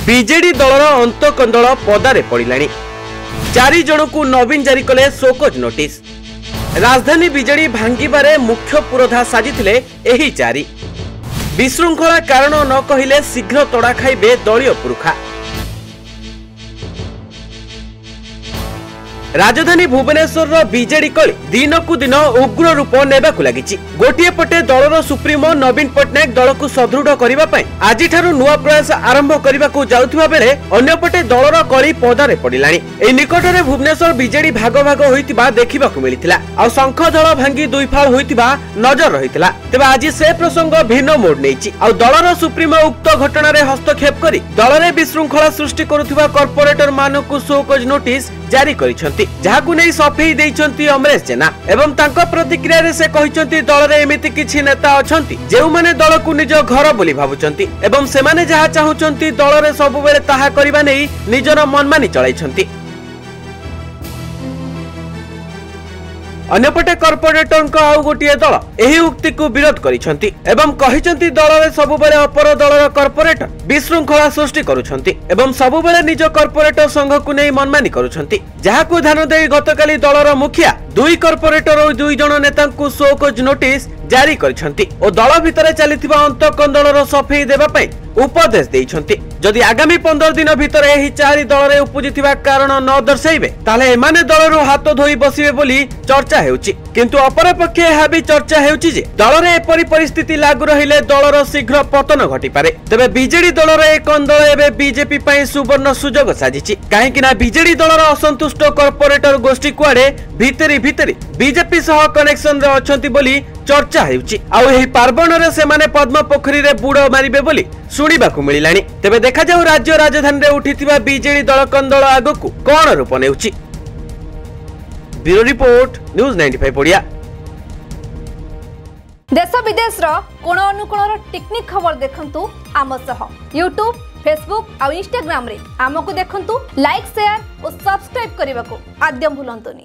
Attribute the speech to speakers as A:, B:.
A: BJD दलर अंतकंदल पदारे पड़िलानी। 4 जन को नवीन जारी कले शोकज नोटिस। राजधानी बीजेडी भांगिबारे मुख्य पुरोधा साजिथिले एही 4। विशृंखला कारण न कहिले शीघ्र तड़ा खाइबे दलीय पुरुखा। राजधानी भुवनेश्वर बीजेडी कली दिन को दिन उग्र रूप नेबाकु लागिछि। गोटिए पटे दलर सुप्रीमो नवीन पट्टनायक दल को सदृढ़ करिबा पई आजि ठारु नुवा प्रयास आरंभ करबाकू जाउथुवा बेले अन्य पटे दलर कली पदारे पड़िलानी। ए निकटरे भुवनेश्वर बीजेडी भाग भाग होइतिबा देखिबाकू मिलिथिला। आ शंख दल भांगी दुई फाळ होइतिबा नजर रहितिला। तेबे आज से प्रसंग भिन्न मोड नेइछि। आ दलर सुप्रीमो उक्त घटना रे हस्तक्षेप करी दलरे विशृंखला सृष्टि करुथिबा कॉर्पोरेटर मानकू शोकज नोटिस जारी करिसंती, जहाकू नै सफेई दैछंती अमरेश जेना। एवं तांको प्रतिक्रिया रे से कहिसंती दलरे एमिति किछि नेता अछंती जेउ माने दलकू निज घर बोली भाबुचंती एवं से माने जहा चाहुचंती दलरे सब बेले ताहा करिबा नै निजर मनमानी चलाइछंती। अन्यपटे कॉर्पोरेटर आउ गोटे दल एही उक्ति को विरोध करिसंती एवं कहिसंती दलरे सब बेले अपर दलर कॉर्पोरेटर विशृंखला सृष्टि करुछंती एवं सब बेले निज कॉर्पोरेटर संघ को नै मनमानी करुछंती, जहाकू ध्यान देई गतकाली दलर मुखिया 2 कॉर्पोरेटर और 2 जन नेता को शोकज नोटिस जारी करिसंती और दल भितर चलिथिबा अंतकंदलर सफेई देबा पई उपदेश देइछंती। जदि आगामी 15 दिन भितर एही 4 दलरे उपजिथिबा कारण न दर्शाइबे ताले एमाने दलरु हाथ धोई बसिबे बोली चर्चा हेउची। किंतु अपरपक्षे एहा भी चर्चा हेउची जे दलरे एपरि परिस्थिति लागू रहिले दलर शीघ्र पतन घटी पारे। तबे बीजेडी दलर एक दल एबे बीजेपी पई सुवर्ण सुजोग साजिछि, काहेकि ना बीजेडी दलर असंतुष्ट कॉर्पोरेटर गोष्ठी कुआडे भितरी बीजेपी सह कनेक्शन रे अछंती बोली चर्चा हेउची। आउ एही पार्वण रे से माने पद्म पोखरी रे बुड़ मारिबे बोली सुनिबाकू मिलिलानी। तेबे देखा जाऊ राज्य राजधानी रे उठिथिबा बीजेडी दल कंदल आगकू कोन रूप नेउची। ब्यूरो रिपोर्ट न्यूज 95 पड़िया।
B: देश विदेश रो कोण अनुकोण रो टेक्निक खबर देखंतु आम सह YouTube, Facebook और Instagram रे आमको देखंतु। लाइक शेयर और सब्सक्राइब करने को आद्यम भूलंतुनी।